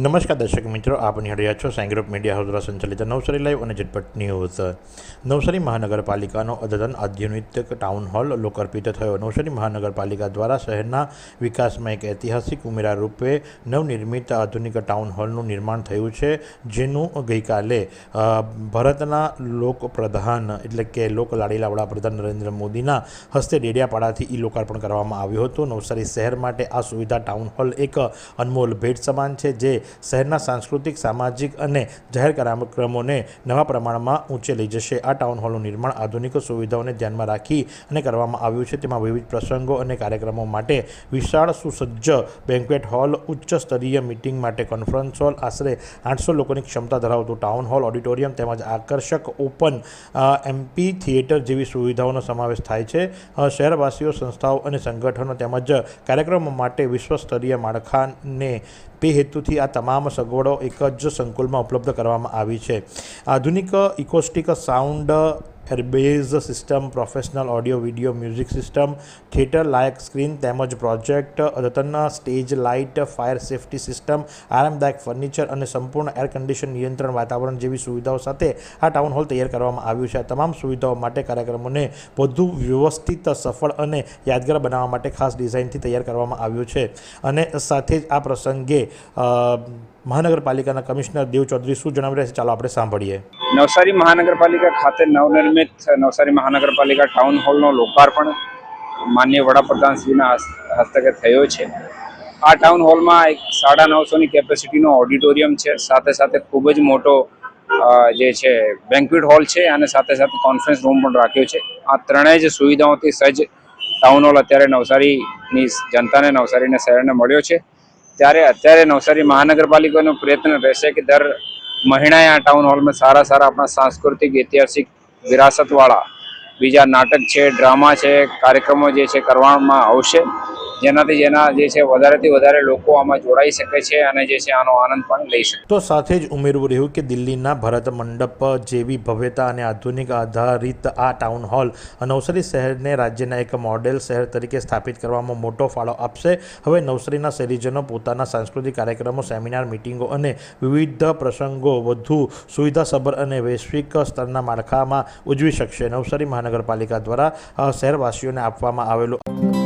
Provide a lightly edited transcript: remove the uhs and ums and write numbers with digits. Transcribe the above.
નમસ્કાર દર્શક મિત્રો, આપ નિહાળી રહ્યા છો સાઈ ગ્રુપ મીડિયા હાઉસ દ્વારા સંચાલિત નવસારી લાઈવ અને ઝટપટ ન્યૂઝ। નવસારી મહાનગરપાલિકાનો અદ્યતન આધુનિક ટાઉન હોલ લોકાર્પિત થયો। નવસારી મહાનગરપાલિકા દ્વારા શહેરના વિકાસમાં એક ઐતિહાસિક ઉમેરા રૂપે નવનિર્મિત આધુનિક ટાઉન હોલનું નિર્માણ થયું છે, જેનું ગઈકાલે ભારતના લોકપ્રધાન એટલે કે લોકલાડીલા વડાપ્રધાન નરેન્દ્ર મોદીના હસ્તે ડેડિયાપાડાથી લોકાર્પણ કરવામાં આવ્યું હતું। નવસારી શહેર માટે આ સુવિધા ટાઉન હોલ એક અનમોલ ભેટ સમાન છે, જે શહેરના સાંસ્કૃતિક, સામાજિક અને જાહેર કાર્યક્રમોને નવા પ્રમાણમાં ઊંચે લઈ જશે। આ ટાઉન હોલનું નિર્માણ આધુનિક સુવિધાઓને ધ્યાનમાં રાખી અને કરવામાં આવ્યું છે। તેમાં વિવિધ પ્રસંગો અને કાર્યક્રમો માટે વિશાળ સુસજ્જ બેન્ક્વેટ હોલ, ઉચ્ચ સ્તરીય મીટિંગ માટે કોન્ફરન્સ હોલ, આશરે 800 લોકોની ક્ષમતા ધરાવતું ટાઉન હોલ, ઓડિટોરિયમ તેમજ આકર્ષક ઓપન એમ્પી થિયેટર જેવી સુવિધાઓનો સમાવેશ થાય છે। શહેરવાસીઓ, સંસ્થાઓ અને સંગઠનો તેમજ કાર્યક્રમો માટે વિશ્વસ્તરીય માળખાને તે હેતુથી આ તમામ સગવડો એક જ સંકુલમાં ઉપલબ્ધ કરવામાં આવી છે। આધુનિક ઇકોસ્ટિક સાઉન્ડ એરબેઝ system, professional audio video music system, theatre લાયક સ્ક્રીન તેમજ પ્રોજેક્ટ, અદ્યતન stage light, fire safety system, આરામદાયક ફર્નિચર અને સંપૂર્ણ એર કન્ડિશન નિયંત્રણ વાતાવરણ જેવી સુવિધાઓ સાથે આ ટાઉન હોલ તૈયાર કરવામાં આવ્યું છે। આ તમામ સુવિધાઓ માટે કાર્યક્રમોને વધુ વ્યવસ્થિત, સફળ અને યાદગાર બનાવવા માટે ખાસ ડિઝાઇનથી તૈયાર કરવામાં આવ્યું છે। અને સાથે જ આ પ્રસંગે મહાનગરપાલિકાના કમિશનર દેવ ચૌધરી શું જણાવી રહ્યા છે, ચાલો આપણે સાંભળીએ। નવસારી મહાનગરપાલિકા ખાતે નવનિર્મિત નવસારી મહાનગરપાલિકા ટાઉન હોલનો લોકાર્પણ માનનીય વડાપ્રધાનશ્રીના હસ્તકે થયો છે। આ ટાઉન હોલમાં એક 950ની કેપેસિટીનો ઓડિટોરિયમ છે, સાથે સાથે ખૂબ જ મોટો જે છે બેન્ક્વેટ હોલ છે અને સાથે સાથે કોન્ફરન્સ રૂમ પણ રાખ્યો છે। આ ત્રણેય જ સુવિધાઓથી સજ્જ ટાઉન હોલ અત્યારે નવસારીની જનતાને, નવસારીના શહેરને મળ્યો છે। ત્યારે અત્યારે નવસારી મહાનગરપાલિકાનો પ્રયત્ન રહેશે કે દર મહિનાએ આ ટાઉન હોલમાં સારા આપણા સાંસ્કૃતિક, ઐતિહાસિક વિરાસતવાળા બીજા નાટક છે, ડ્રામા છે, કાર્યક્રમો જે છે કરવામાં આવશે, જેનાથી જે છે વધારેથી વધારે લોકો આમાં જોડાઈ શકે છે અને જે છે આનો આનંદ પણ લઈ શકે। તો સાથે જ ઉમેરવું રહ્યું કે દિલ્હીના ભરત મંડપ જેવી ભવ્યતા અને આધુનિક આધારિત આ ટાઉન હોલ નવસારી શહેરને રાજ્યના એક મોડેલ શહેર તરીકે સ્થાપિત કરવામાં મોટો ફાળો આપશે। હવે નવસારીના શહેરીજનો પોતાના સાંસ્કૃતિક કાર્યક્રમો, સેમિનાર, મીટિંગો અને વિવિધ પ્રસંગો વધુ સુવિધાસભર અને વૈશ્વિક સ્તરના માળખામાં ઉજવી શકશે। નવસારી મહાનગરપાલિકા દ્વારા શહેરવાસીઓને આપવામાં આવેલું